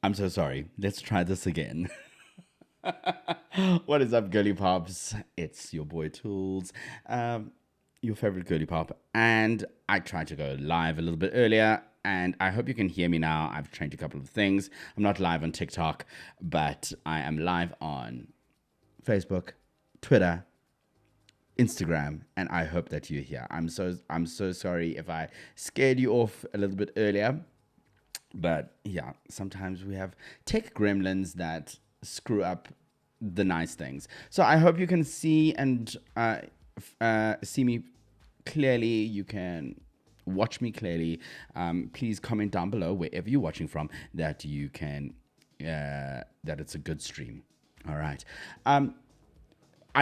I'm so sorry. Let's try this again. What is up, girly pops? It's your boy Toolz, your favorite girly pop, and I tried to go live a little bit earlier, and I hope you can hear me now. I've changed a couple of things. I'm not live on TikTok, but I am live on Facebook, Twitter, Instagram, and I hope that you're here. I'm so sorry if I scared you off a little bit earlier. But yeah, sometimes we have tech gremlins that screw up the nice things. So I hope you can see and see me clearly. You can watch me clearly. Please comment down below wherever you're watching from that you can that it's a good stream. All right. I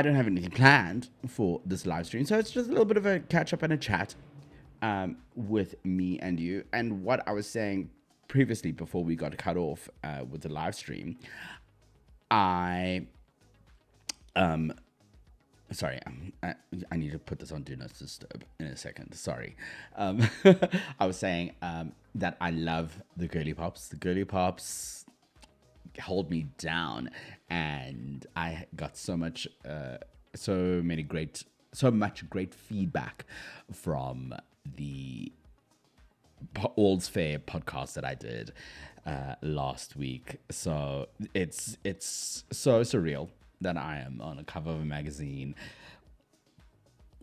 don't have anything planned for this live stream, so it's just a little bit of a catch up and a chat with me and you. And what I was saying previously before we got cut off with the live stream, I sorry, I need to put this on Do Not Disturb in a second. Sorry. I was saying that I love the girly pops. The girly pops hold me down, and I got so much great feedback from the All's Fair podcast that I did last week. So it's so surreal that I am on a cover of a magazine,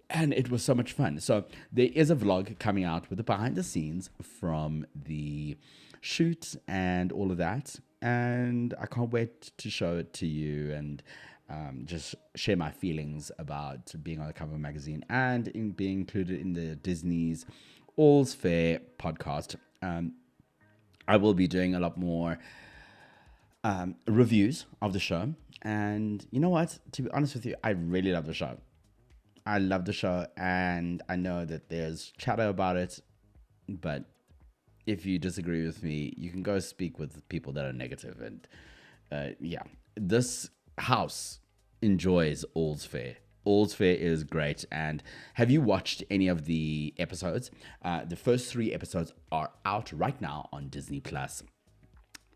and it was so much fun. So there is a vlog coming out with the behind the scenes from the shoot and all of that, and I can't wait to show it to you and just share my feelings about being on the cover of a magazine and in being included in the Disney's All's Fair podcast. I will be doing a lot more reviews of the show, and you know what? To be honest with you, I really love the show. I love the show, and I know that there's chatter about it, but if you disagree with me, you can go speak with people that are negative. And yeah, this house enjoys All's Fair. All's Fair is great. And have you watched any of the episodes? The first 3 episodes are out right now on Disney Plus,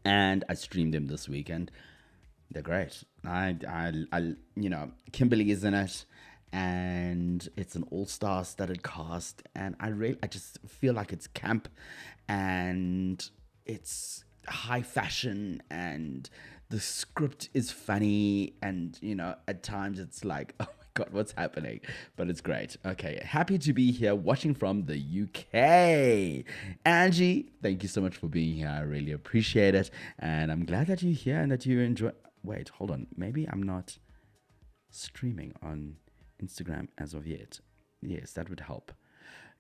and I streamed them this weekend. They're great. Kimberly is in it, and it's an all-star studded cast, and I just feel like it's camp, and it's high fashion, and the script is funny, and at times it's like, oh my god, what's happening? But it's great. Okay, happy to be here watching from the UK. Angie, thank you so much for being here. I really appreciate it, and I'm glad that you're here and that you enjoy. Wait, hold on. Maybe I'm not streaming on Instagram as of yet. Yes, that would help.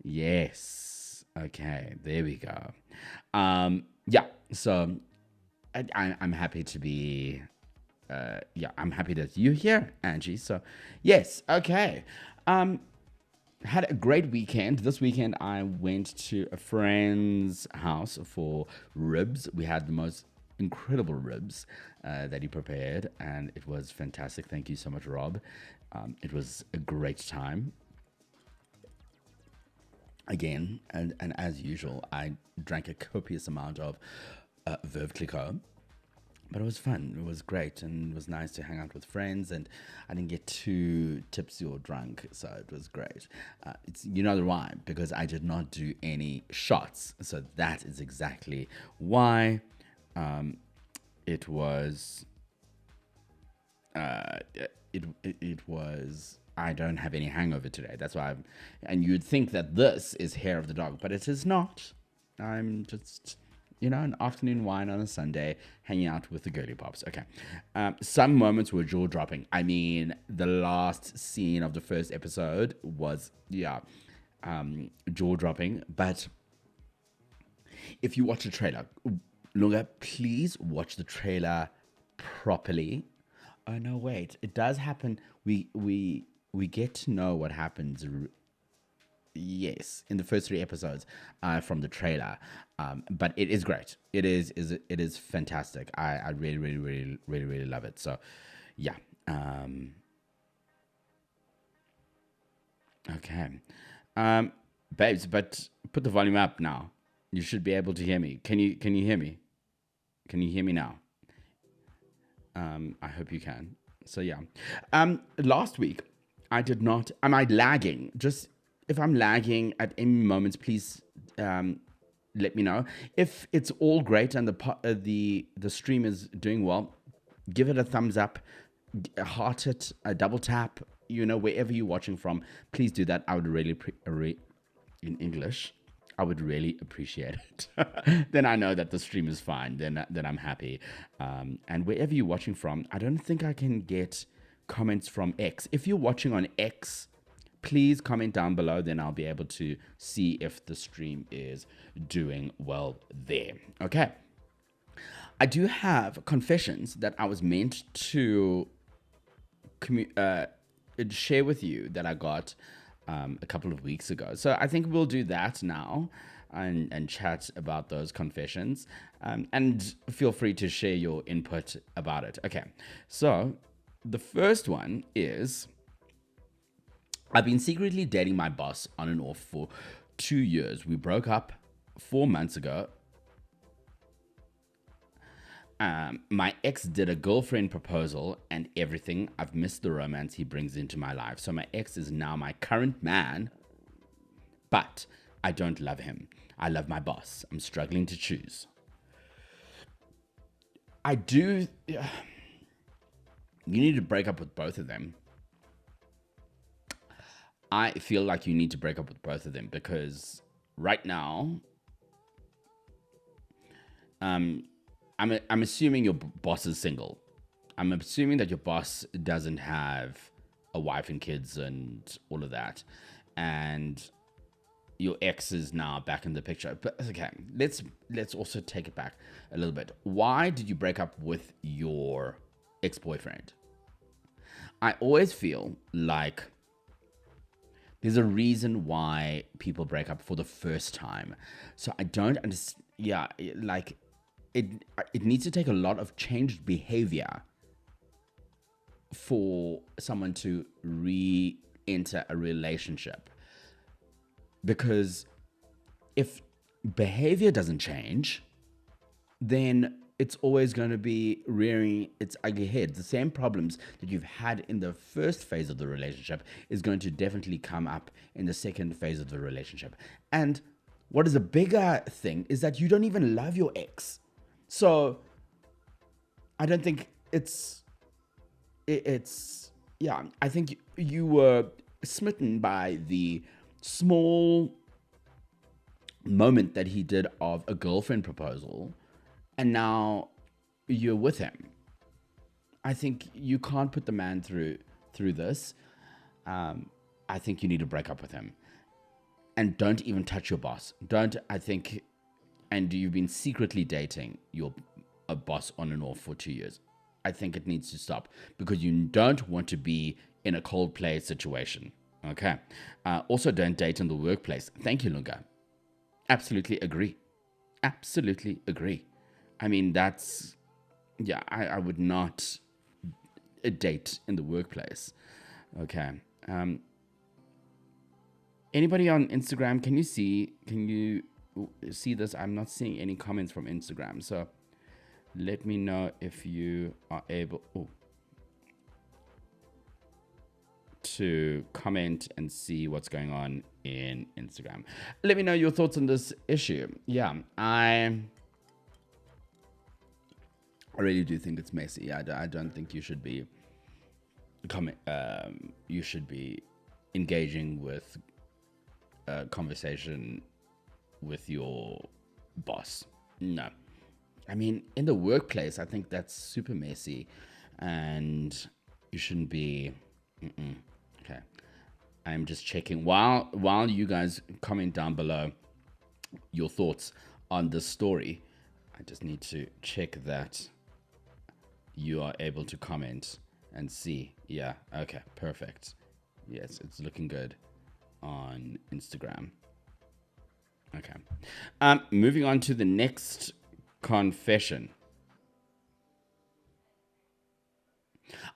Yes. Okay, there we go. Yeah, so I'm happy to be I'm happy that you're here, Angie. So yes, okay. Had a great weekend. This weekend I went to a friend's house for ribs. We had the most incredible ribs that he prepared, and it was fantastic. Thank you so much, Rob. It was a great time. Again, and as usual, I drank a copious amount of Veuve Clicquot, but it was fun. It was great, and it was nice to hang out with friends, and I didn't get too tipsy or drunk, so it was great. It's why, because I did not do any shots, so that is exactly why. It was I don't have any hangover today. That's why and you'd think that this is hair of the dog, but it is not. I'm just an afternoon wine on a Sunday, hanging out with the girly pops. Okay. Some moments were jaw dropping. I mean, the last scene of the first episode was jaw dropping, but if you watch the trailer, Lunga, please watch the trailer properly. Oh no, wait! It does happen. We get to know what happens. Yes, in the first 3 episodes from the trailer, but it is great. It is fantastic. I really, really, really, really, really love it. So, yeah. Okay, babes, but put the volume up now. You should be able to hear me. Can you hear me? Can you hear me now? I hope you can. So yeah. Last week I did not. Am I lagging? Just if I'm lagging at any moments, please let me know. If it's all great and the stream is doing well, give it a thumbs up, heart it, a double tap. Wherever you're watching from, please do that. I would really in English. I would really appreciate it. Then I know that the stream is fine. Then I'm happy. And wherever you're watching from, I don't think I can get comments from X. If you're watching on X, please comment down below. Then I'll be able to see if the stream is doing well there. Okay. I do have confessions that I was meant to share with you that I got a couple of weeks ago. So I think we'll do that now and chat about those confessions. And feel free to share your input about it. Okay, so the first one is, I've been secretly dating my boss on and off for 2 years. We broke up 4 months ago. My ex did a girlfriend proposal and everything. I've missed the romance he brings into my life. So my ex is now my current man, but I don't love him. I love my boss. I'm struggling to choose. You need to break up with both of them. I feel like you need to break up with both of them because right now, I'm assuming your boss is single. I'm assuming that your boss doesn't have a wife and kids and all of that. And your ex is now back in the picture. But okay, let's also take it back a little bit. Why did you break up with your ex-boyfriend? I always feel like there's a reason why people break up for the first time. So I don't understand. Yeah, like it needs to take a lot of changed behavior for someone to re-enter a relationship. Because if behavior doesn't change, then it's always going to be rearing its ugly head. The same problems that you've had in the first phase of the relationship is going to definitely come up in the second phase of the relationship. And what is a bigger thing is that you don't even love your ex. So I don't think it's yeah, I think you were smitten by the small moment that he did of a girlfriend proposal, and now you're with him. I think you can't put the man through this. I think you need to break up with him. And don't even touch your boss. And you've been secretly dating a boss on and off for 2 years. I think it needs to stop because you don't want to be in a cold play situation. Okay. Also, don't date in the workplace. Thank you, Lunga. Absolutely agree. Absolutely agree. I mean, I would not date in the workplace. Okay. Anybody on Instagram, can you see this? I'm not seeing any comments from Instagram. So let me know if you are able to comment and see what's going on in Instagram. Let me know your thoughts on this issue. Yeah, I really do think it's messy. I don't think you should be you should be engaging with a conversation with your boss. No. I mean, in the workplace, I think that's super messy and you shouldn't be. Okay. I'm just checking while you guys comment down below your thoughts on this story. I just need to check that you are able to comment and see. Yeah. Okay. Perfect. Yes, it's looking good on Instagram. Okay. Moving on to the next confession.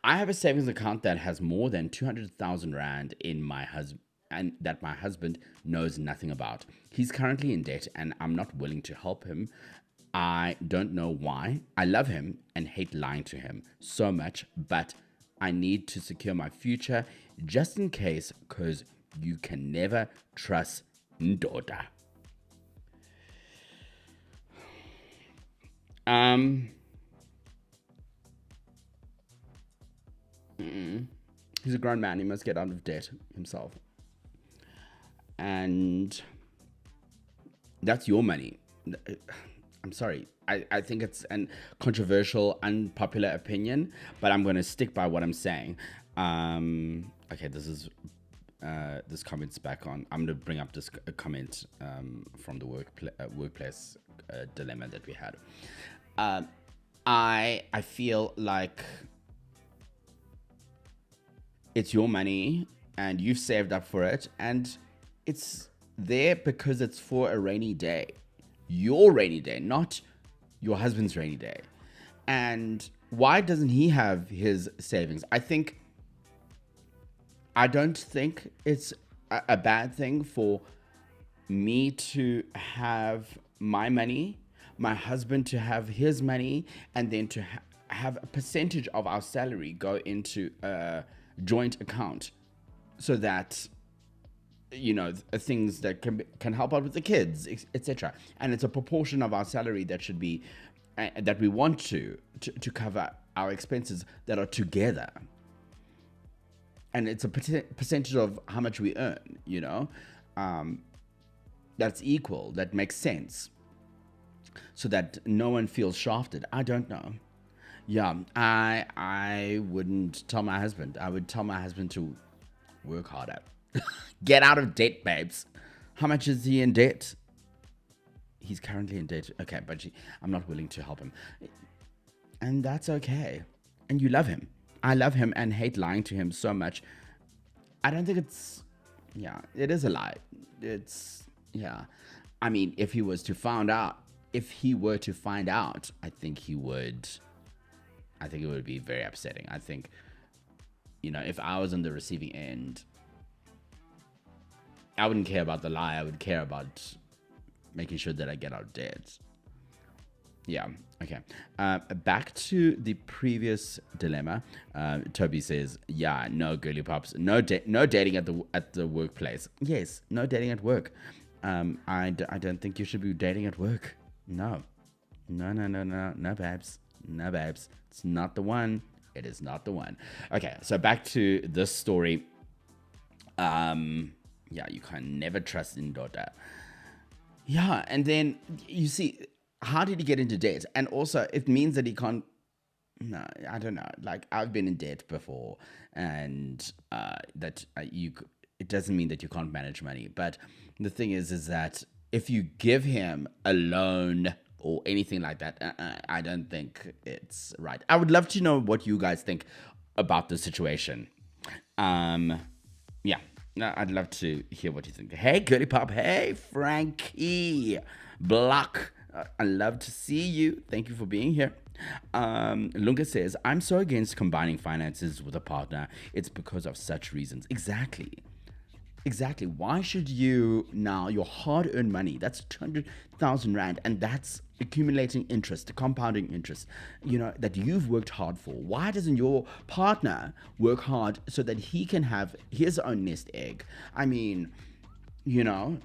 I have a savings account that has more than 200,000 Rand in my husband, and that my husband knows nothing about. He's currently in debt and I'm not willing to help him I don't know why. I love him and hate lying to him so much, but I need to secure my future just in case, because you can never trust Ndoda. He's a grown man. He must get out of debt himself. And that's your money. I'm sorry. I think it's a controversial, unpopular opinion, but I'm going to stick by what I'm saying. Okay, this comment's back on. I'm going to bring up this comment from the workplace dilemma that we had. I feel like it's your money and you've saved up for it, and it's there because it's for a rainy day. Your rainy day, not your husband's rainy day. And why doesn't he have his savings? I don't think it's a bad thing for me to have my money, my husband to have his money, and then to have a percentage of our salary go into a joint account, so that, you know, things that can help out with the kids, etc. And it's a proportion of our salary that should be that we want to cover our expenses that are together. And it's a percentage of how much we earn, you know, that's equal, that makes sense, so that no one feels shafted. I don't know. Yeah, I wouldn't tell my husband. I would tell my husband to work harder. Get out of debt, babes. How much is he in debt? He's currently in debt. Okay, but I'm not willing to help him. And that's okay. And you love him. I love him and hate lying to him so much. I don't think it's... Yeah, it is a lie. It's... Yeah. I mean, if he were to find out, I think it would be very upsetting. I think, you know, if I was on the receiving end, I wouldn't care about the lie. I would care about making sure that I get out of debt. Yeah. Okay. Back to the previous dilemma. Toby says, "Yeah, no, girly pops, no dating at the workplace. Yes, no dating at work. I don't think you should be dating at work. No, babes, no, babes. It's not the one. It is not the one." Okay. So back to this story. Yeah, you can never trust Ndoda. Yeah, and then you see, how did he get into debt? And also, it means that he can't. No, I don't know. Like, I've been in debt before, and it doesn't mean that you can't manage money. But the thing is that if you give him a loan or anything like that, I don't think it's right. I would love to know what you guys think about the situation. Yeah. No, I'd love to hear what you think. Hey, Girly Pop. Hey, Frankie Block. I love to see you. Thank you for being here. Lunga says, "I'm so against combining finances with a partner. It's because of such reasons." Exactly. Why should you now, your hard-earned money, that's 200,000 Rand, and that's accumulating interest, compounding interest, you know, that you've worked hard for. Why doesn't your partner work hard so that he can have his own nest egg? I mean, you know,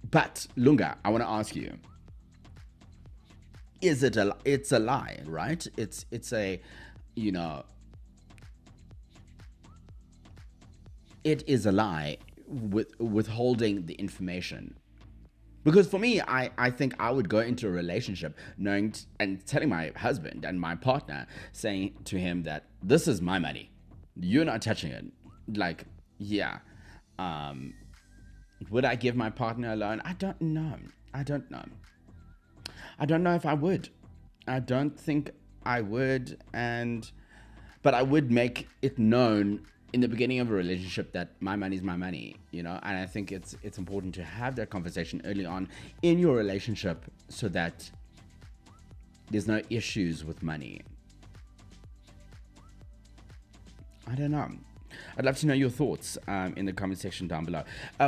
but Lunga, I want to ask you, it's a lie, right? It's a, you know, it is a lie withholding the information. Because for me, I think I would go into a relationship knowing and telling my husband and my partner, saying to him that this is my money. You're not touching it. Like, yeah. Would I give my partner a loan? I don't know. I don't know if I would. I don't think I would. But I would make it known in the beginning of a relationship that my money is my money, you know. And I think it's important to have that conversation early on in your relationship so that there's no issues with money. I don't know. I'd love to know your thoughts in the comment section down below.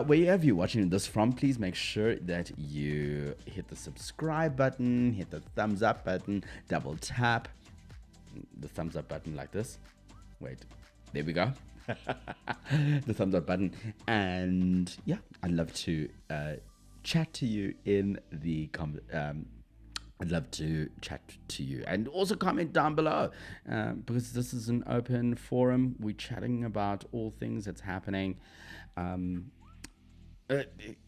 Wherever you're watching this from, please make sure that you hit the subscribe button, hit the thumbs up button, double tap the thumbs up button like this. Wait, there we go. The thumbs up button. And yeah, I'd love to chat to you in the I'd love to chat to you, and also comment down below because this is an open forum. We're chatting about all things that's happening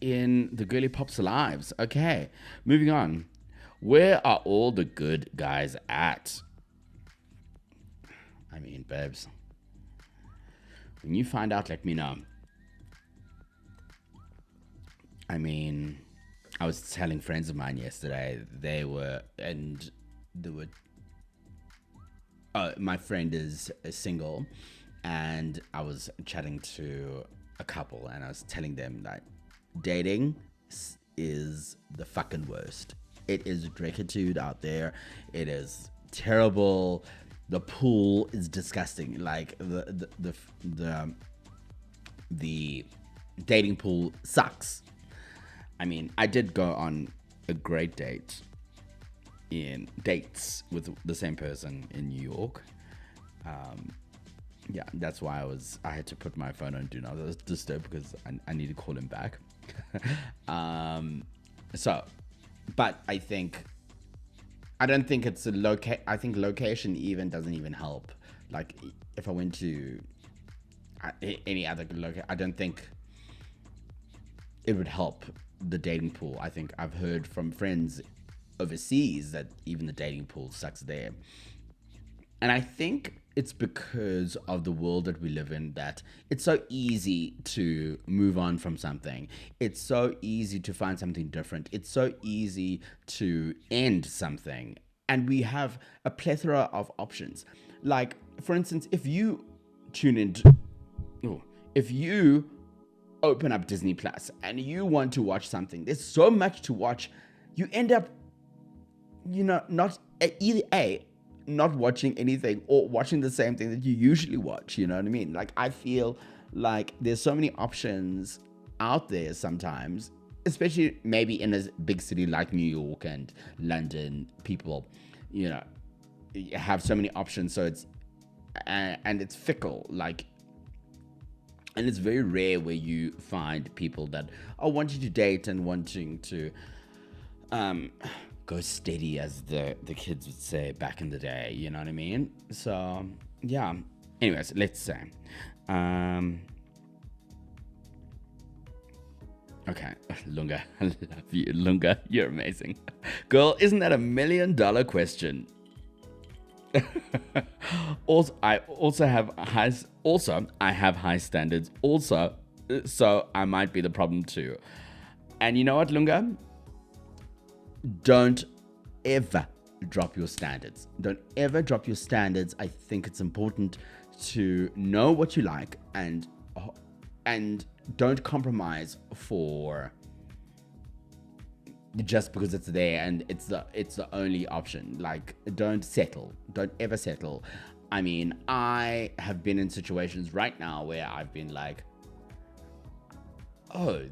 in the Girly Pops lives. Okay, moving on. Where are all the good guys at? I mean, babes, when you find out, let me know. I mean, I was telling friends of mine yesterday, my friend is single, and I was chatting to a couple, and I was telling them that dating is the fucking worst. It is dreckitude out there. It is terrible. The pool is disgusting. Like the dating pool sucks. I mean, I did go on a great dates with the same person in New York. Yeah, that's why I had to put my phone on Do Not Disturb because I need to call him back. But I don't think it's I think location even doesn't even help. Like, if I went to any other location, I don't think it would help the dating pool. I think I've heard from friends overseas that even the dating pool sucks there. And I think it's because of the world that we live in that it's so easy to move on from something. It's so easy to find something different. It's so easy to end something. And we have a plethora of options. Like, for instance, if you open up Disney Plus and you want to watch something, there's so much to watch. You end up, not watching anything or watching the same thing that you usually watch. You know what I mean? Like, I feel like there's so many options out there sometimes, especially maybe in a big city like New York and London. People, have so many options. So and it's fickle. Like, and it's very rare where you find people that are wanting to date and wanting to go steady, as the kids would say back in the day. You know what I mean? So, yeah. Anyways, let's say. Okay, Lunga, I love you. Lunga, you're amazing. Girl, isn't that $1 million question? I have high standards. Also, so I might be the problem too. And you know what, Lunga? Don't ever drop your standards. Don't ever drop your standards. I think it's important to know what you like and don't compromise for just because it's there and it's the only option. Like, don't settle. Don't ever settle. I mean, I have been in situations right now where I've been like, oh,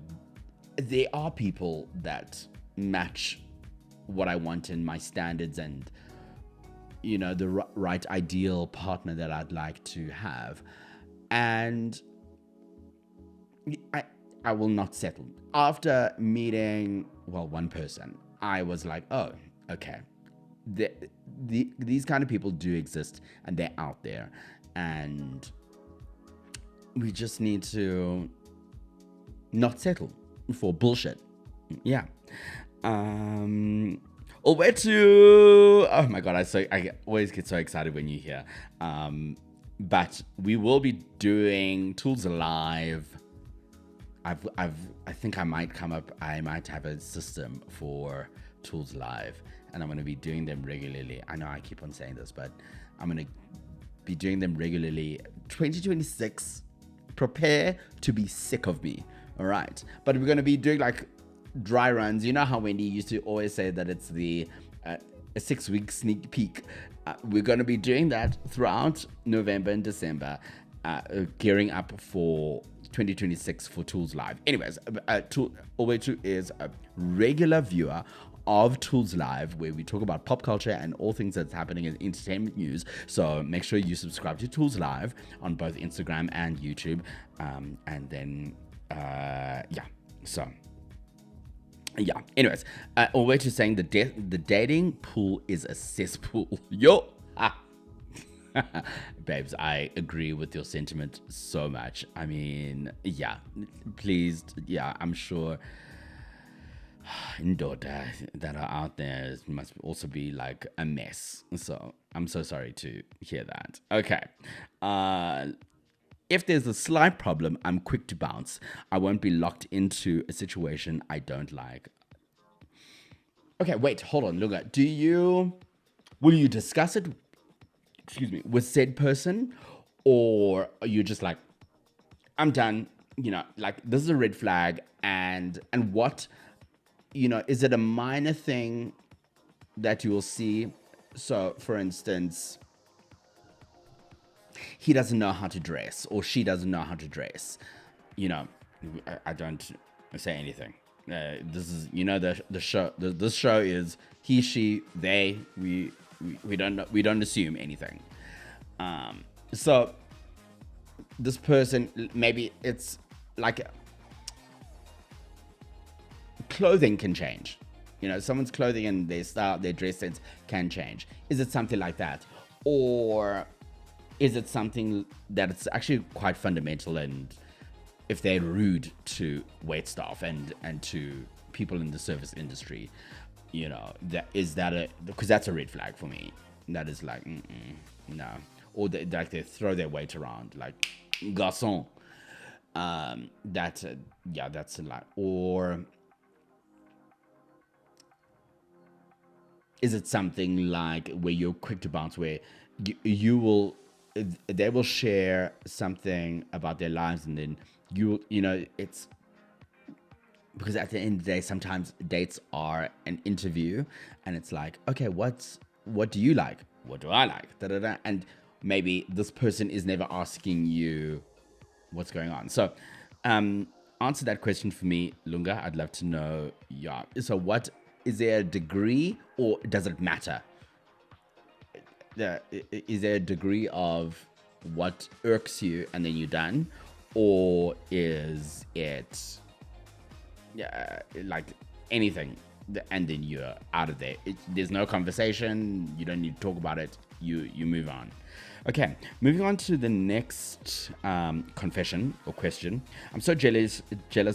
there are people that match what I want in my standards and, the right ideal partner that I'd like to have. And I will not settle. After meeting, one person, I was like, oh, okay. These kind of people do exist and they're out there. And we just need to not settle for bullshit. Yeah. Oh my God, I always get so excited when you hear. But we will be doing Toolz Live. I think I might have a system for Toolz Live, and I'm going to be doing them regularly. I know I keep on saying this, but I'm going to be doing them regularly. 2026, prepare to be sick of me. All right. But we're going to be doing like dry runs. You know how Wendy used to always say that it's a 6-week sneak peek. We're going to be doing that throughout November and December. gearing up for 2026 for Toolz Live. Anyways, Owetu is a regular viewer of Toolz Live, where we talk about pop culture and all things that's happening in entertainment news. So make sure you subscribe to Toolz Live on both Instagram and YouTube. And then, anyways, Owetu is saying the dating pool is a cesspool. Yo! Babes, I agree with your sentiment so much. I mean, yeah, please, yeah, I'm sure Ndoda that are out there must also be like a mess. So I'm so sorry to hear that. Okay. If there's a slight problem, I'm quick to bounce. I won't be locked into a situation I don't like. Okay, wait, hold on, Lunga. Will you discuss it, with said person, or are you just like, I'm done, like this is a red flag, and what, is it a minor thing that you will see? So for instance, he doesn't know how to dress, or she doesn't know how to dress, I don't say anything. This is, the show, this show is he, she, they, we don't assume anything. So this person, maybe it's like clothing can change. Someone's clothing and their style, their dress sense can change. Is it something like that? Or is it something that it's actually quite fundamental, and if they're rude to wait staff and to people in the service industry, because that's a red flag for me. That is like, no. Or they throw their weight around like garçon. That's a lot. Or is it something like where you're quick to bounce, where they will share something about their lives, and then it's because at the end of the day, sometimes dates are an interview, and it's like, okay, what do you like? What do I like? Da, da, da. And maybe this person is never asking you what's going on. So answer that question for me, Lunga. I'd love to know. Yeah. So what, is there a degree, or does it matter? Is there a degree of what irks you and then you're done? Or is it like anything and then you're out of there? There's no conversation. You don't need to talk about it. You move on. Okay, moving on to the next confession or question. I'm so jealous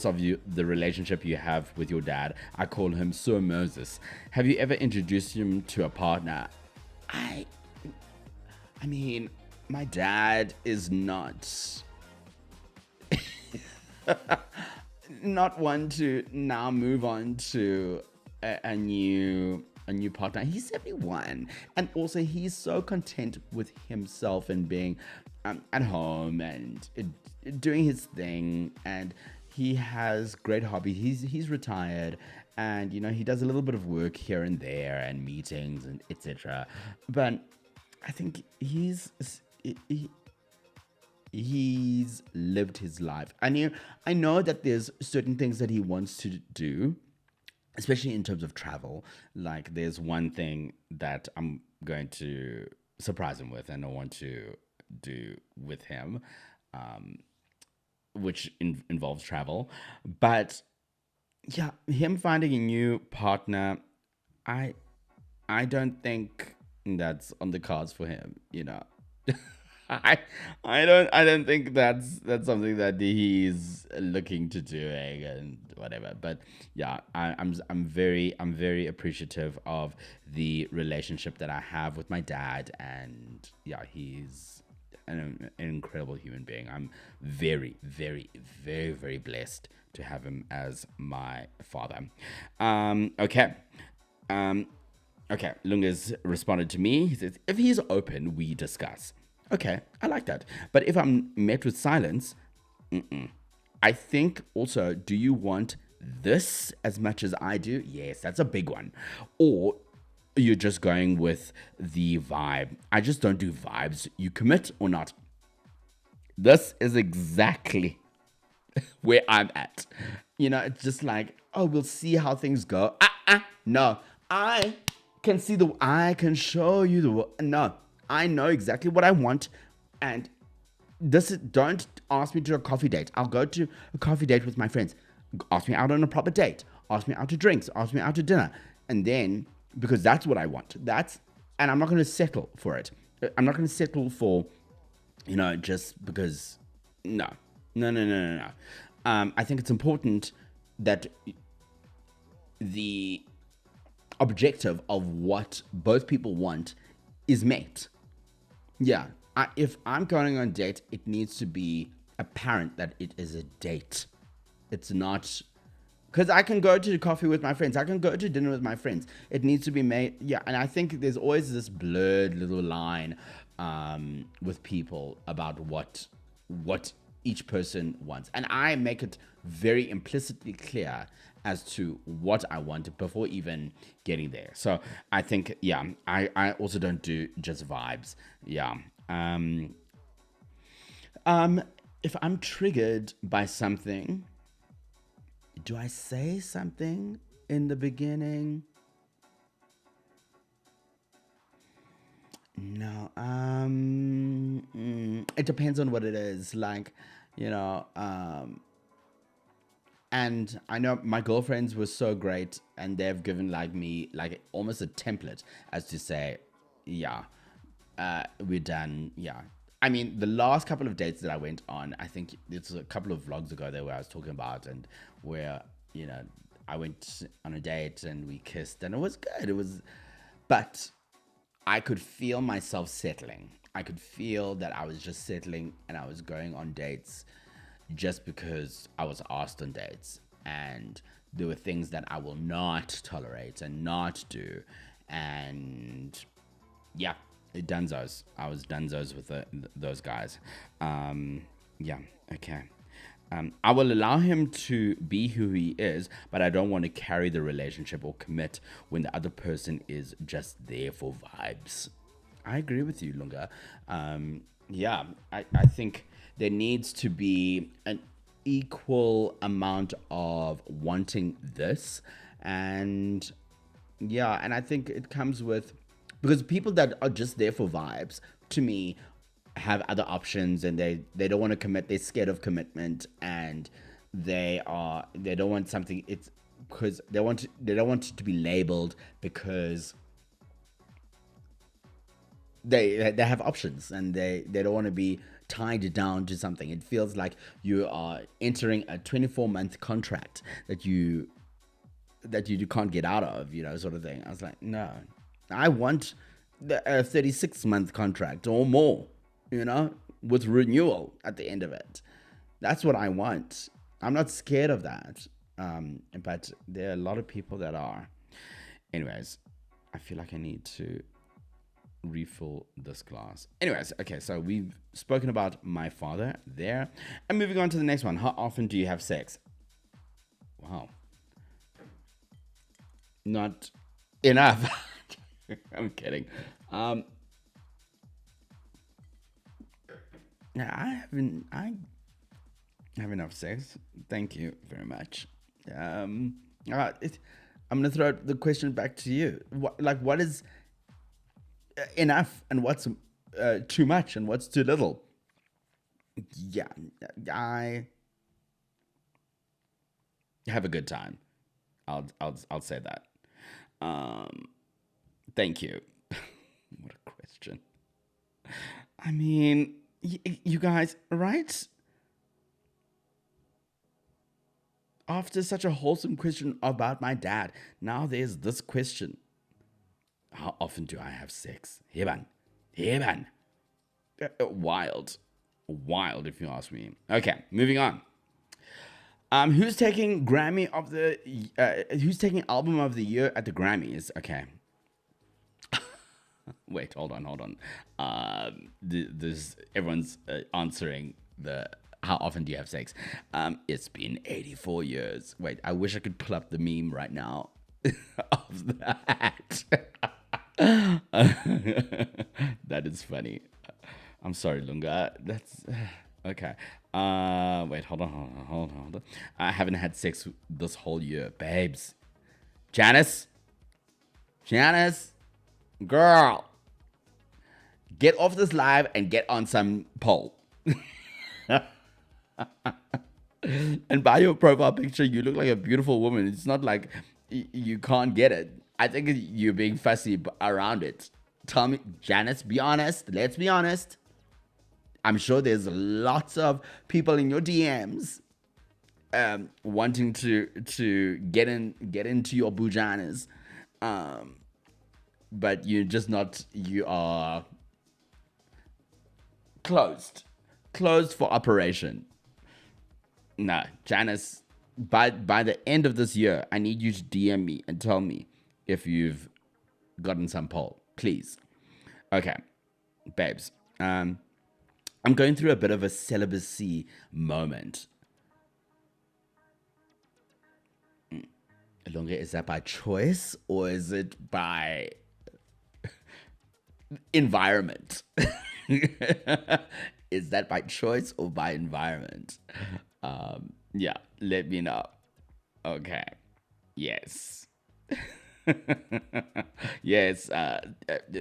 of the relationship you have with your dad. I call him Sir Moses. Have you ever introduced him to a partner? I mean, my dad is not not one to now move on to a new partner. He's 71, and also he's so content with himself and being at home and doing his thing, and he has great hobbies. He's retired, and he does a little bit of work here and there and meetings and etc. But I think he's lived his life. I know that there's certain things that he wants to do, especially in terms of travel. Like there's one thing that I'm going to surprise him with, and I want to do with him, which involves travel. But yeah, him finding a new partner, I don't think that's on the cards for him. I don't think that's something that he's looking to doing and whatever. But yeah, I'm very appreciative of the relationship that I have with my dad, and yeah, he's an incredible human being. I'm very blessed to have him as my father. Okay, Lunga's responded to me. He says, if he's open, we discuss. Okay, I like that. But if I'm met with silence, I think also, do you want this as much as I do? Yes, that's a big one. Or you're just going with the vibe. I just don't do vibes. You commit or not? This is exactly where I'm at. It's just like, oh, we'll see how things go. No, I can show you no, I know exactly what I want, and don't ask me to a coffee date. I'll go to a coffee date with my friends. Ask me out on a proper date. Ask me out to drinks. Ask me out to dinner, and then because that's what I want. And I'm not going to settle for it. I'm not going to settle for, just because. No, no, no, no, no, no. I think it's important that the objective of what both people want is met. Yeah. If I'm going on a date, it needs to be apparent that it is a date. It's not because I can go to coffee with my friends. I can go to dinner with my friends. It needs to be made. Yeah. And I think there's always this blurred little line with people about what each person wants. And I make it very implicitly clear as to what I want before even getting there. So I think, yeah, I also don't do just vibes. Yeah. If I'm triggered by something, do I say something in the beginning? No. It depends on what it is. Like, and I know my girlfriends were so great, and they've given me almost a template as to say, yeah, we're done. Yeah. I mean, the last couple of dates that I went on, I think it's a couple of vlogs ago there where I was talking about, and where, I went on a date and we kissed and it was good. But I could feel myself settling. I could feel that I was just settling and I was going on dates just because I was asked on dates. And there were things that I will not tolerate and not do. And yeah, dunzos. I was dunzos with those guys. Yeah, okay. I will allow him to be who he is, but I don't want to carry the relationship or commit when the other person is just there for vibes. I agree with you, Lunga. Yeah, I think there needs to be an equal amount of wanting this. And yeah, and I think it comes with, because people that are just there for vibes, to me, have other options, and they don't want to commit. They're scared of commitment, and they don't want something. It's because they don't want it to be labeled, because they have options, and they don't want to be tied down to something. It feels like you are entering a 24-month contract that you can't get out of, sort of thing. I was like, no, I want a 36-month contract or more, with renewal at the end of it. That's what I want. I'm not scared of that. But there are a lot of people that are. Anyways, I feel like I need to refill this glass. Anyways, okay, so we've spoken about my father there. And moving on to the next one. How often do you have sex? Wow. Not enough. I'm kidding. I have enough sex. Thank you very much. I'm gonna throw the question back to you. What is enough, and what's too much, and what's too little? Yeah, I have a good time. I'll say that. Thank you. What a question. I mean, you guys, right? After such a wholesome question about my dad, now there's this question. How often do I have sex? Heban. Wild. Wild, if you ask me. Okay, moving on. Who's taking who's taking album of the year at the Grammys? Okay. Wait, hold on. Everyone's answering the how often do you have sex? It's been 84 years. Wait, I wish I could pull up the meme right now of that. That is funny. I'm sorry, Lunga. That's Okay. Wait, hold on. I haven't had sex this whole year, babes. Janice, Janice, girl, get off this live and get on some pole. And by your profile picture, you look like a beautiful woman. It's not like you can't get it. I think you're being fussy around it. Tell me, Janice, be honest. Let's be honest. I'm sure there's lots of people in your DMs wanting to get into your bujanas, but you're just not. You are closed for operation. No, Janice. By the end of this year, I need you to DM me and tell me if you've gotten some poll, please. Okay, babes. I'm going through a bit of a celibacy moment. Longer, is that by choice or is it by environment? Is that by choice or by environment? Yeah, let me know. Okay. Yes. Yes.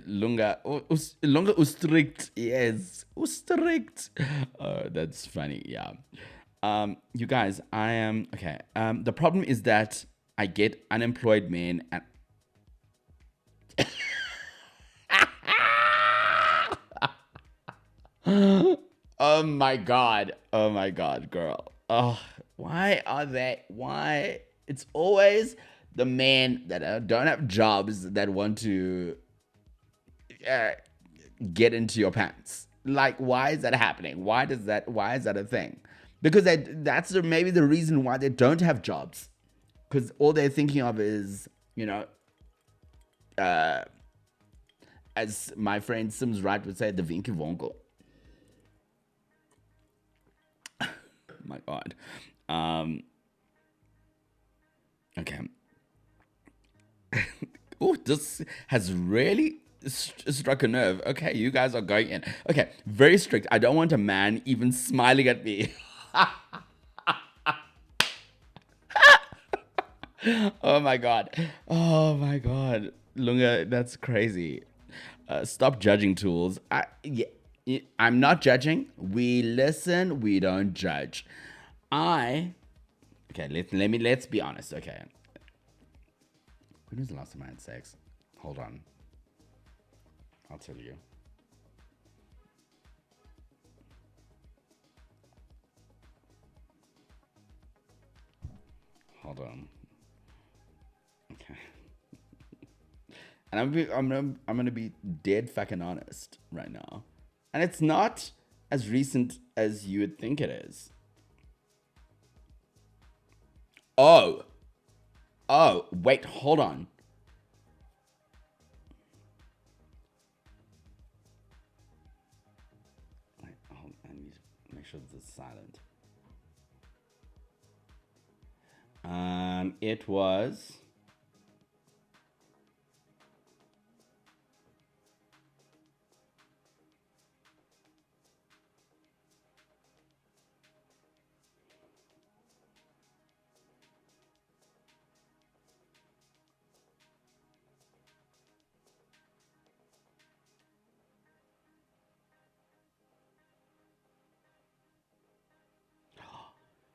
Longer strict. Yes. Strict. That's funny. Yeah. You guys, I am okay. The problem is that I get unemployed men and oh my god. Oh my god, girl. Oh, why are they? Why? It's always the men that don't have jobs that want to get into your pants. Like, why is that happening? Why is that a thing? Because that's maybe the reason why they don't have jobs. Because all they're thinking of is, as my friend Sims Wright would say, the Vinky Vonkel. My God. Okay. Oh, this has really struck a nerve. Okay, you guys are going in. Okay, very strict. I don't want a man even smiling at me. Oh my God. Oh my God. Lunga, that's crazy. Stop judging, Toolz. I'm not judging. We listen, we don't judge. Okay, let's be honest, okay. When was the last time I had sex? Hold on. I'll tell you. Hold on. Okay. And I'm gonna be dead fucking honest right now. And it's not as recent as you would think it is. Oh, wait, hold on. Wait, hold on. I need to make sure this is silent. It was...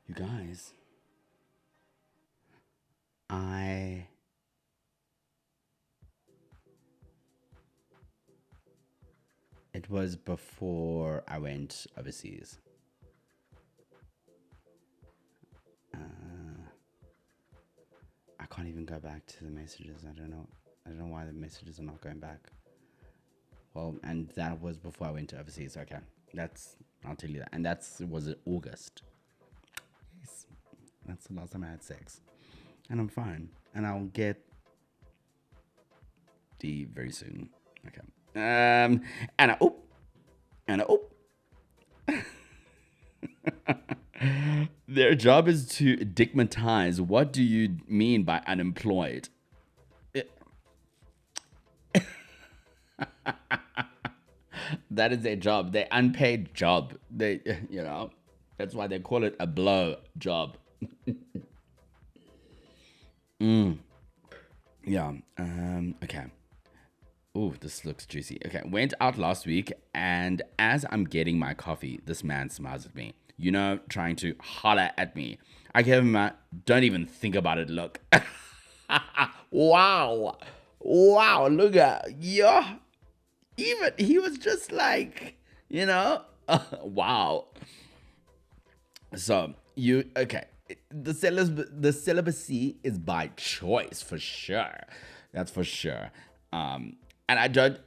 You guys, it was before I went overseas. I can't even go back to the messages. I don't know why the messages are not going back. Well, and that was before I went to overseas. Okay, I'll tell you that. And was in August. Yes, that's the last time I had sex, and I'm fine. And I'll get D very soon. Okay. Anna. Their job is to digmatize. What do you mean by unemployed? That is their job. Their unpaid job. They, that's why they call it a blow job. Yeah. Okay. Ooh, this looks juicy. Okay. Went out last week, and as I'm getting my coffee, this man smiles at me. Trying to holler at me. I gave him a don't even think about it look. Wow. Wow. Look at, yeah. Even he was just like, wow. So okay. The celibacy is by choice for sure. That's for sure. And I don't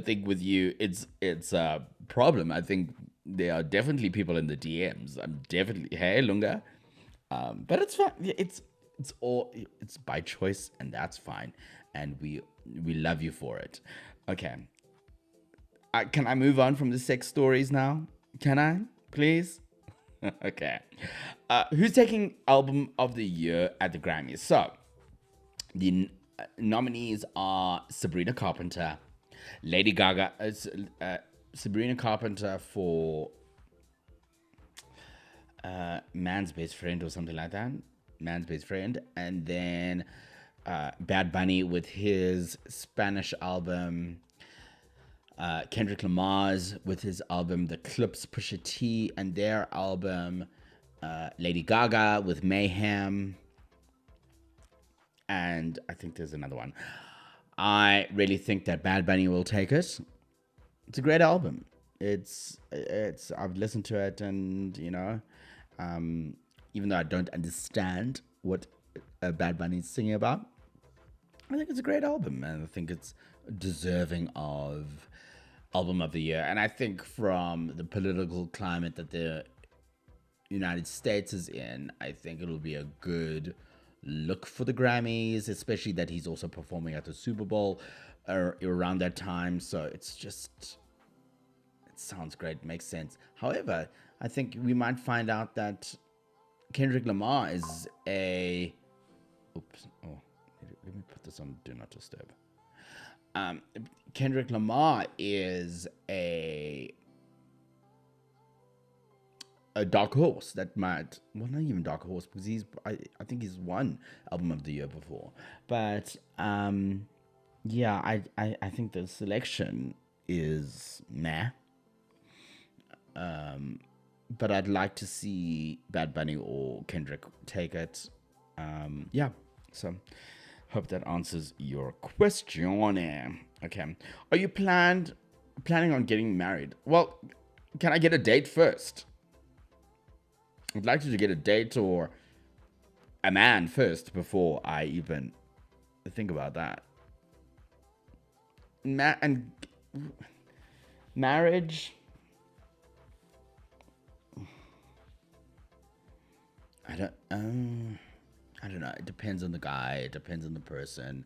think with you it's a problem. I think there are definitely people in the DMs. I'm definitely, hey Lunga. But it's fine. Yeah, it's by choice, and that's fine. And we love you for it. Okay. Can I move on from the sex stories now? Can I, please? Okay. Who's taking album of the year at the Grammys? So, the nominees are Sabrina Carpenter, Lady Gaga, Sabrina Carpenter for Man's Best Friend or something like that. Man's Best Friend. And then Bad Bunny with his Spanish album. Kendrick Lamar's with his album The Clips, Pusha T, and their album Lady Gaga with Mayhem, and I think there's another one. I really think that Bad Bunny will take it. It's a great album. It's I've listened to it, and even though I don't understand what Bad Bunny is singing about, I think it's a great album, and I think it's deserving of album of the year. And I think from the political climate that the United States is in, I think it'll be a good look for the Grammys, especially that he's also performing at the Super Bowl around that time. So it sounds great, makes sense. However, I think we might find out that Kendrick Lamar is let me put this on Do Not Disturb. Kendrick Lamar is a dark horse that might, well, not even dark horse, because I think he's won album of the year before. But yeah, I think the selection is meh. But I'd like to see Bad Bunny or Kendrick take it. Yeah, so hope that answers your question. Okay. Are you planning on getting married? Well, can I get a date first? I'd like you to get a date or a man first before I even think about that. And marriage, I don't know. It depends on the guy. It depends on the person.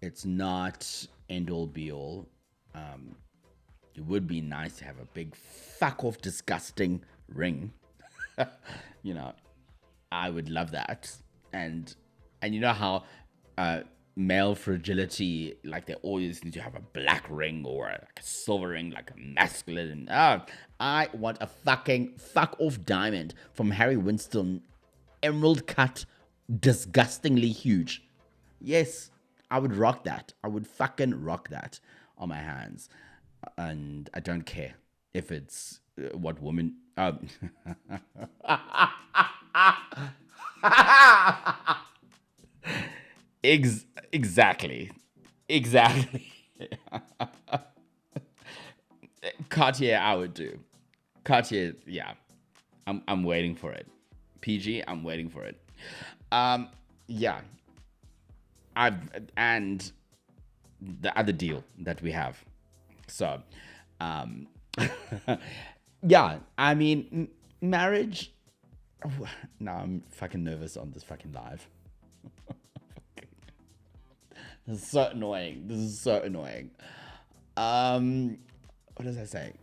It's not end all be all. It would be nice to have a big fuck off disgusting ring. I would love that. And you know how male fragility, like they always need to have a black ring or like a silver ring, like a masculine. I want a fucking fuck off diamond from Harry Winston, emerald cut, disgustingly huge. Yes, I would rock that. I would fucking rock that on my hands. And I don't care if it's what woman. Exactly. Cartier, I would do. Cartier, yeah. I'm waiting for it. PG, I'm waiting for it. Yeah. And the other deal that we have. So, yeah, I mean, marriage. Now I'm fucking nervous on this fucking live. This is so annoying. What does I say?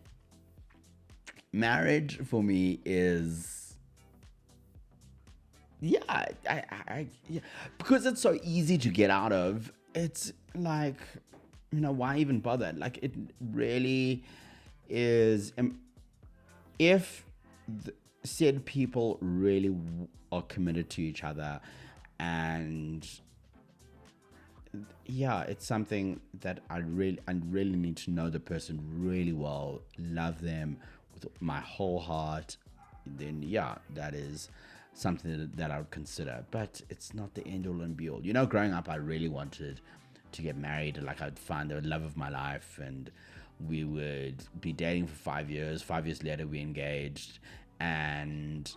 Marriage for me is, yeah, yeah, because it's so easy to get out of. It's like why even bother? Like, it really is. If said people really are committed to each other, and yeah, it's something that I really need to know the person really well, love them with my whole heart, then yeah, that is something that I would consider. But it's not the end all and be all. Growing up, I really wanted to get married. Like, I'd find the love of my life, and we would be dating for 5 years. 5 years later, we engaged, and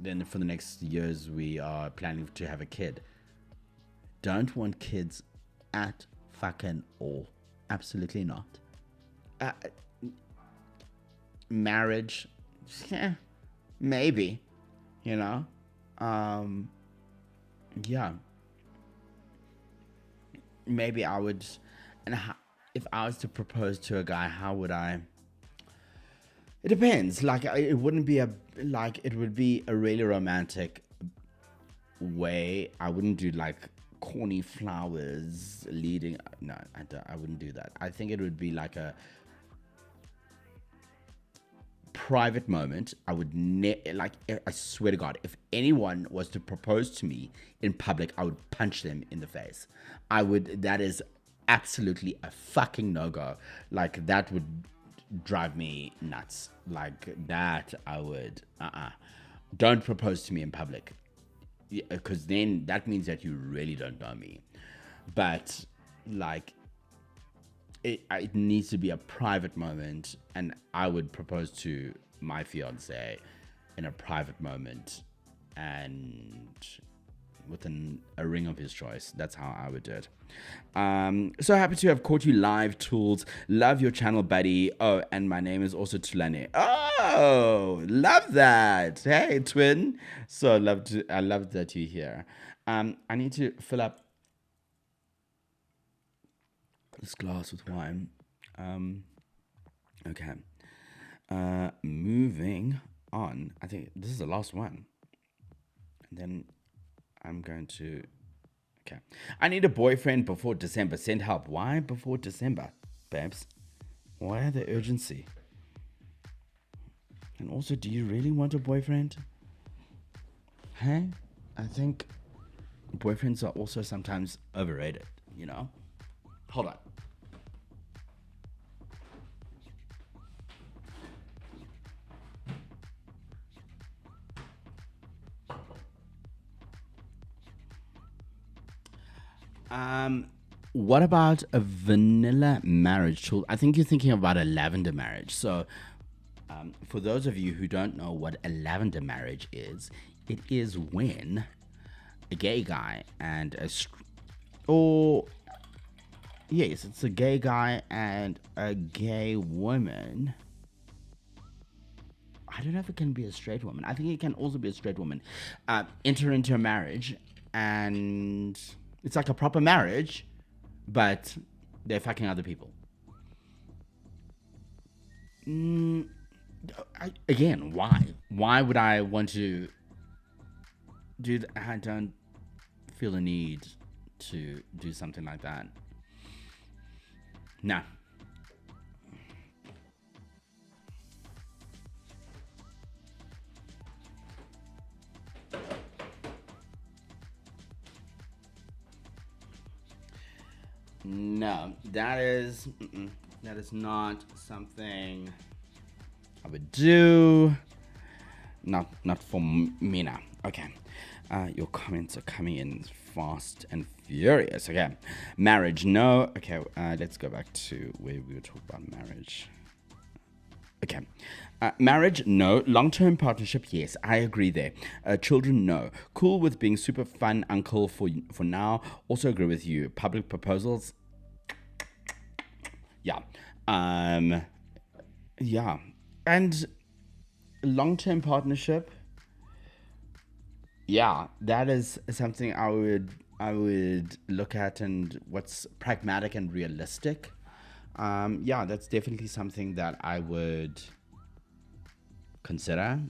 then for the next years, we are planning to have a kid. Don't want kids at fucking all. Absolutely not. Marriage, yeah, maybe, yeah. Maybe I would, and if I was to propose to a guy, how would I? It depends. Like, it wouldn't be it would be a really romantic way. I wouldn't do like corny flowers leading. No, I wouldn't do that. I think it would be like a private moment. I would I swear to God, if anyone was to propose to me in public, I would punch them in the face. That is absolutely a fucking no-go. Like, that would drive me nuts. Like, that I would don't propose to me in public, because then that means that you really don't know me. But like, it needs to be a private moment, and I would propose to my fiance in a private moment, and with a ring of his choice. That's how I would do it. So happy to have caught you live, Toolz. Love your channel, buddy. Oh, and my name is also Thulane. Oh, love that. Hey, twin. So I love that you're here. I need to fill up this glass with wine. Okay. Moving on. I think this is the last one. And then I'm going to... Okay. I need a boyfriend before December. Send help. Why before December, babes? Why the urgency? And also, do you really want a boyfriend? Hey? I think boyfriends are also sometimes overrated, Hold on. What about a vanilla marriage tool? I think you're thinking about a lavender marriage. So, for those of you who don't know what a lavender marriage is, it is when a gay guy and yes, it's a gay guy and a gay woman. I don't know if it can be a straight woman. I think it can also be a straight woman. Enter into a marriage, and it's like a proper marriage, but they're fucking other people. Again, why? Why would I want to do that? I don't feel a need to do something like that. Nah. No, that is not something I would do. Not for me now. Okay. Your comments are coming in fast and furious. Okay. Marriage, no. Okay, let's go back to where we were talking about marriage. Okay. Marriage, no. Long-term partnership, yes. I agree there. Children, no. Cool with being super fun uncle for now. Also agree with you. Public proposals, yeah. Yeah. And long-term partnership, yeah, that is something I would look at, and what's pragmatic and realistic. Yeah, that's definitely something that I would consider.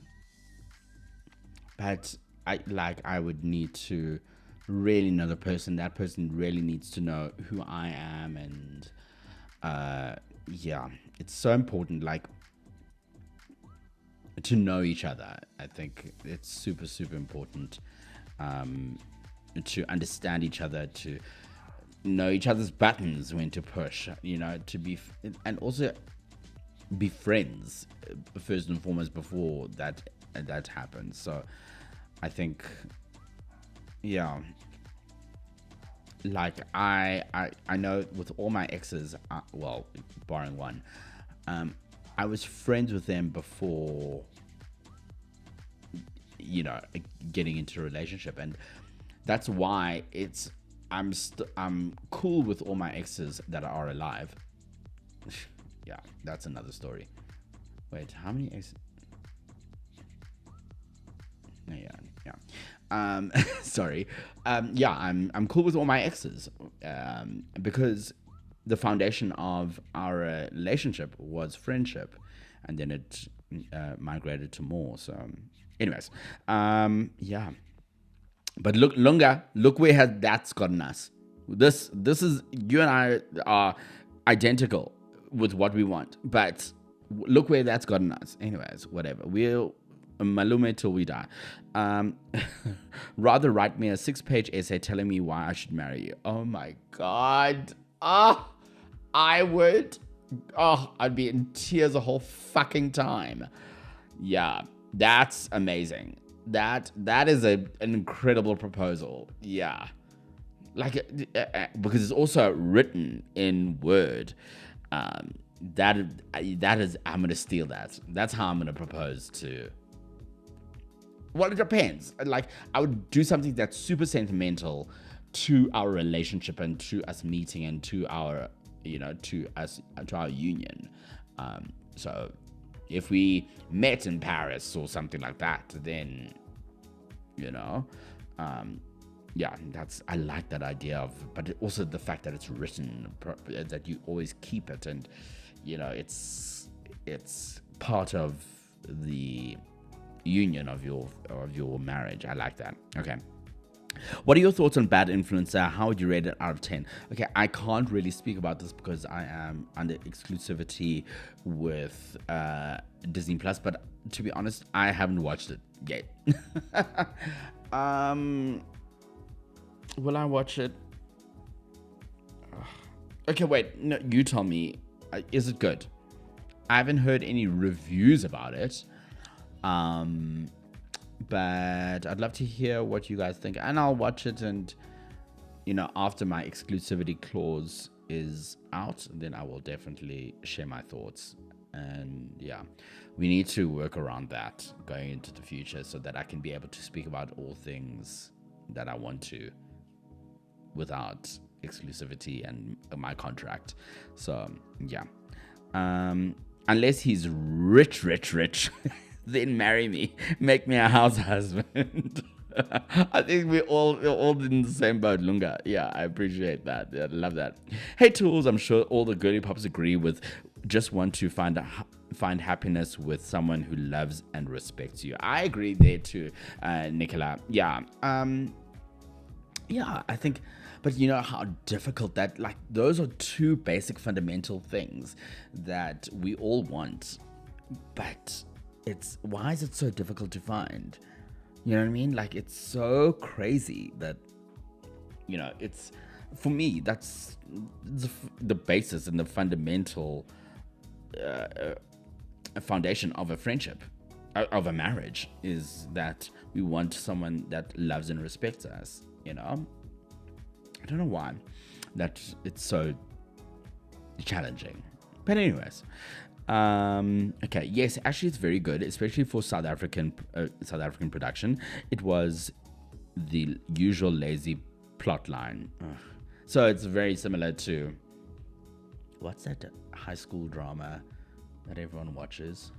But I would need to really know the person. That person really needs to know who I am, and yeah, it's so important, like, to know each other. I think it's super, super important to understand each other, to know each other's buttons, when to push, to be, and also be friends first and foremost before that happens. So I think, yeah, like I know with all my exes, well, barring one, I was friends with them before, getting into a relationship, and that's why I'm cool with all my exes that are alive. Yeah, that's another story. Wait, how many exes? Yeah. Sorry. Yeah, I'm cool with all my exes, because the foundation of our relationship was friendship, and then it migrated to more. So, anyways, yeah. But look where that's gotten us. This is, you and I are identical with what we want, but look where that's gotten us. Anyways, whatever. We'll malume till we die. Rather write me a 6-page essay telling me why I should marry you. Oh my god. I would. I'd be in tears the whole fucking time. Yeah, that's amazing. That is an incredible proposal. Yeah, like, because it's also written in Word. That is, I'm gonna steal that. That's how I'm gonna propose to. Well, it depends. Like, I would do something that's super sentimental to our relationship and to us meeting and to our, to our union. So if we met in Paris or something like that, then, yeah, I like that idea of, but also the fact that it's written, that you always keep it, and, it's part of the union of your marriage. I like that. Okay. What are your thoughts on Bad Influencer? How would you rate it out of 10? Okay, I can't really speak about this because I am under exclusivity with Disney Plus, but to be honest, I haven't watched it yet. Will I watch it? Okay, wait. No, you tell me. Is it good? I haven't heard any reviews about it. But I'd love to hear what you guys think, and I'll watch it, and after my exclusivity clause is out, then I will definitely share my thoughts. And yeah, we need to work around that going into the future so that I can be able to speak about all things that I want to without exclusivity and my contract. So yeah, unless he's rich then marry me, make me a house husband. I think we're all in the same boat, Lunga. Yeah, I appreciate that. I love that. Hey, Toolz, I'm sure all the girly pops agree with just want to find happiness with someone who loves and respects you. I agree there too, Nicola. Yeah. Yeah, I think, but you know how difficult that, like, those are two basic fundamental things that we all want, but why is it so difficult to find? You know what I mean? Like, it's so crazy that, it's, for me, that's the basis and the fundamental foundation of a friendship, of a marriage, is that we want someone that loves and respects us, I don't know why that it's so challenging. But anyways, okay, yes, actually it's very good, especially for South African production. It was the usual lazy plot line. Ugh. So it's very similar to, what's that high school drama that everyone watches?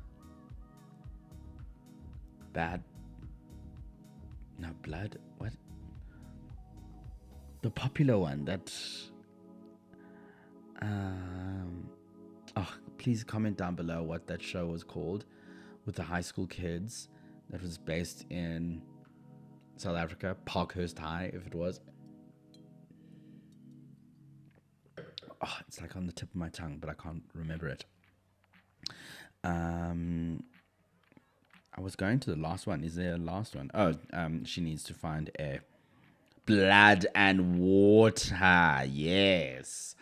Blood? What? The popular one that please comment down below what that show was called, with the high school kids, that was based in South Africa, Parkhurst High, if it was. Oh, it's like on the tip of my tongue, but I can't remember it. I was going to the last one. Is there a last one? Oh, she needs to find a blood and water. Yes.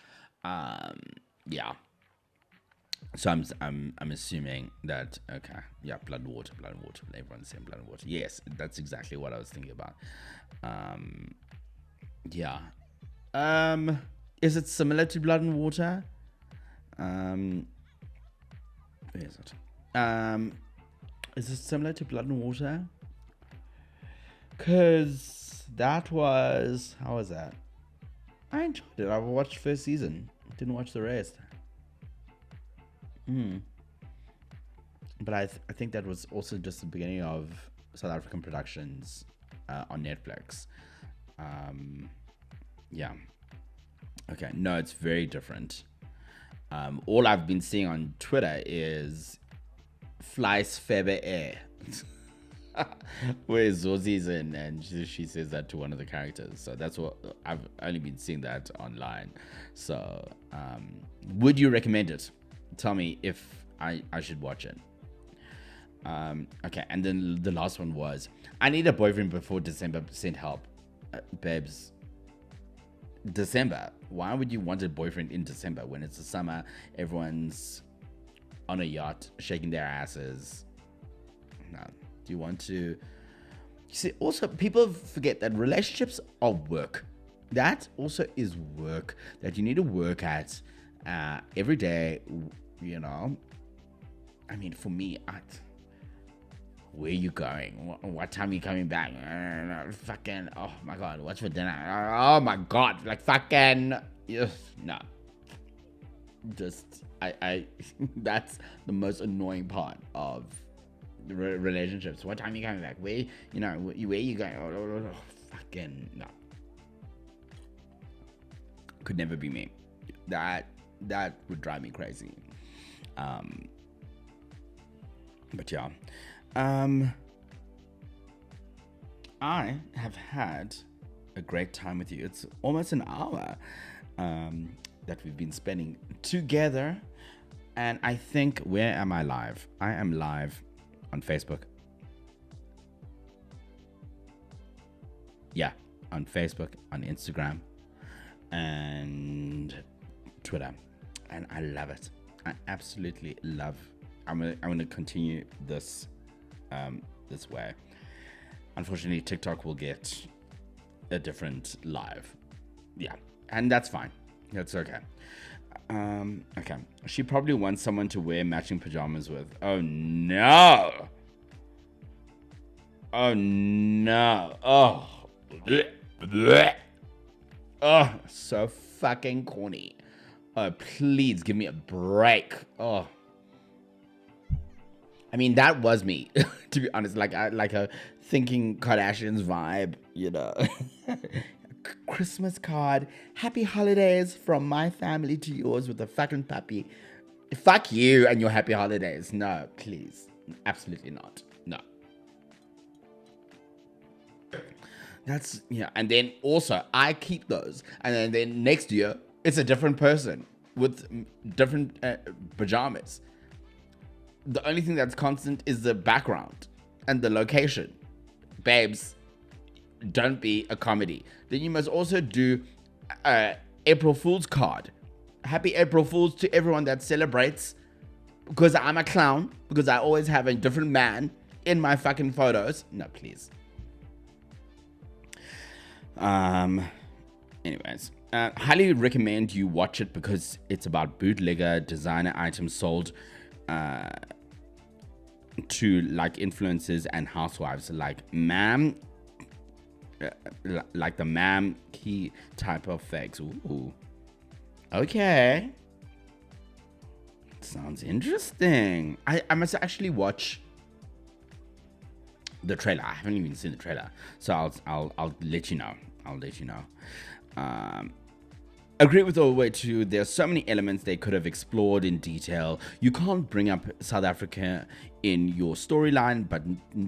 Yeah. So I'm assuming that, okay, yeah, blood and water. Everyone's saying blood and water. Yes, that's exactly what I was thinking about. Yeah. Is it similar to blood and water? Where is it? Is it similar to blood and water? Cause that was, how was that? I enjoyed it. I watched first season. Didn't watch the rest. But I think that was also just the beginning of South African productions on Netflix. Yeah. Okay. No, it's very different. All I've been seeing on Twitter is Flies Febe Air. Where Zozi's in, and she says that to one of the characters. So that's what I've only been seeing that online. So would you recommend it? Tell me if I should watch it. Okay, and then the last one was, I need a boyfriend before December. Send help. Babes, December? Why would you want a boyfriend in December when it's the summer? Everyone's on a yacht shaking their asses. No. Do you want to... You see, also, people forget that relationships are work. That also is work that you need to work at every day, you know. I mean, for me, where are you going? What time are you coming back? Fucking, oh my God, what's for dinner? Oh my God, like fucking, no. Just, I that's the most annoying part of relationships. What time are you coming back? Where, where are you going? Oh, fucking, no. Could never be me. That would drive me crazy. But yeah. I have had a great time with you. It's almost an hour that we've been spending together. And I think, where am I live? I am live on Facebook. Yeah, on Facebook, on Instagram, and Twitter. And I love it. I absolutely love. I'm gonna continue this this way. Unfortunately, TikTok will get a different live. Yeah, and that's fine. That's okay. Okay. She probably wants someone to wear matching pajamas with. Oh no. Oh no. Oh. Blech. Blech. Oh, so fucking corny. Oh, please give me a break. Oh. I mean, that was me, to be honest. Like a thinking Kardashians vibe, Christmas card, happy holidays from my family to yours with a fucking puppy. Fuck you and your happy holidays. No, please. Absolutely not. No. That's, and then also I keep those. And then next year, it's a different person with different pajamas. The only thing that's constant is the background and the location. Babes, don't be a comedy. Then you must also do April Fool's card. Happy April Fool's to everyone that celebrates, because I'm a clown, because I always have a different man in my fucking photos. No, please. Anyways, highly recommend you watch it because it's about bootlegger designer items sold to like influencers and housewives, like ma'am, like the ma'am key type of fakes. Ooh, okay, sounds interesting. I must actually watch the trailer. I haven't even seen the trailer, so I'll let you know. agree with all the way to there's so many elements they could have explored in detail. You can't bring up South Africa in your storyline, but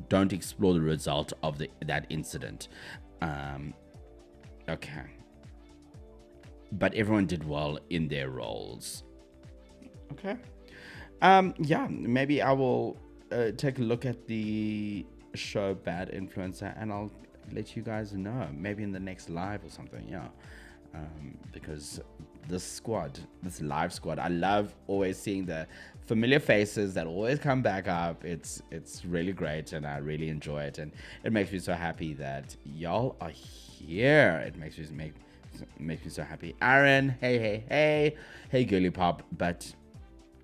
don't explore the result of that incident. Okay. But everyone did well in their roles. Okay. Yeah, maybe I will take a look at the show Bad Influencer, and I'll let you guys know. Maybe in the next live or something, yeah. Because this live squad, I love always seeing the familiar faces that always come back up. It's really great, and I really enjoy it, and it makes me so happy that y'all are here. It makes me so happy. Aaron, hey, Girly Pop, but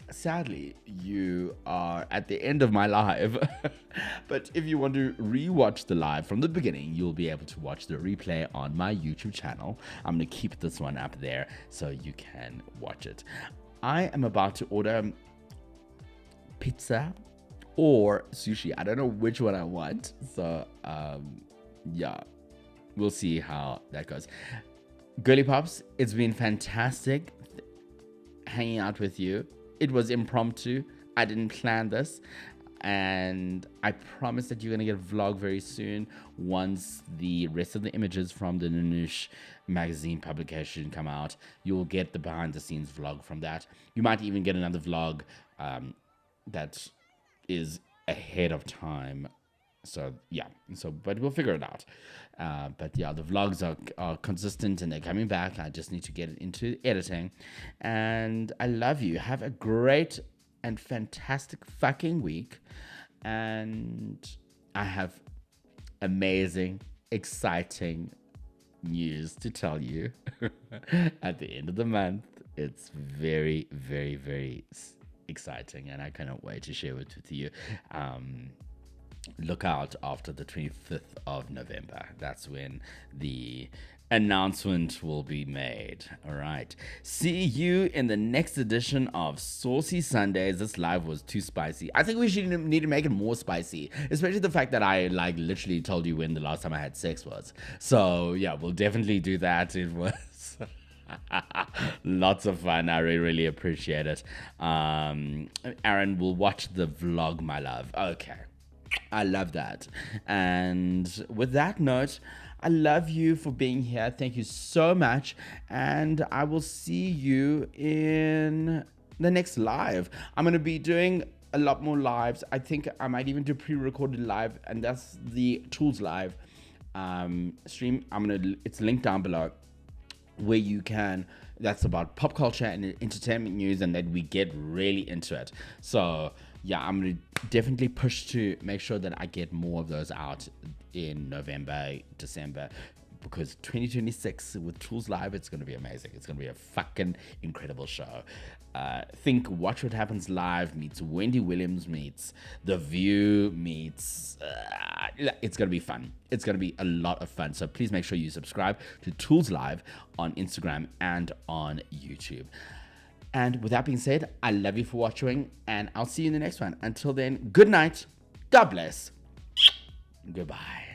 sadly, you are at the end of my live. But if you want to rewatch the live from the beginning, you'll be able to watch the replay on my YouTube channel. I'm going to keep this one up there so you can watch it. I am about to order pizza or sushi. I don't know which one I want. So, yeah, we'll see how that goes. Girly Pops, it's been fantastic hanging out with you. It was impromptu. I didn't plan this. And I promise that you're going to get a vlog very soon once the rest of the images from the Nanush magazine publication come out. You'll get the behind the scenes vlog from that. You might even get another vlog that is ahead of time. So yeah, but we'll figure it out. But yeah, the vlogs are consistent and they're coming back. I just need to get it into editing. And I love you. Have a great and fantastic fucking week. And I have amazing, exciting news to tell you at the end of the month. It's very, very, very exciting, and I cannot wait to share it with you. Look out after the 25th of November. That's when the announcement will be made. All right. See you in the next edition of Saucy Sundays. This live was too spicy. I think we should need to make it more spicy, especially the fact that I literally told you when the last time I had sex was. So yeah, we'll definitely do that. It was lots of fun. I really appreciate it. Aaron will watch the vlog, my love. Okay. I love that. And with that note, I love you for being here. Thank you so much. And I will see you in the next live. I'm going to be doing a lot more lives. I think I might even do pre-recorded live, and that's the Toolz live stream. It's linked down below where you can. That's about pop culture and entertainment news, and then we get really into it. So yeah, I'm going to definitely push to make sure that I get more of those out in November, December, because 2026 with Toolz Live, it's going to be amazing. It's going to be a fucking incredible show. Think Watch What Happens Live meets Wendy Williams meets The View meets... it's going to be fun. It's going to be a lot of fun. So please make sure you subscribe to Toolz Live on Instagram and on YouTube. And with that being said, I love you for watching, and I'll see you in the next one. Until then, good night, God bless, goodbye.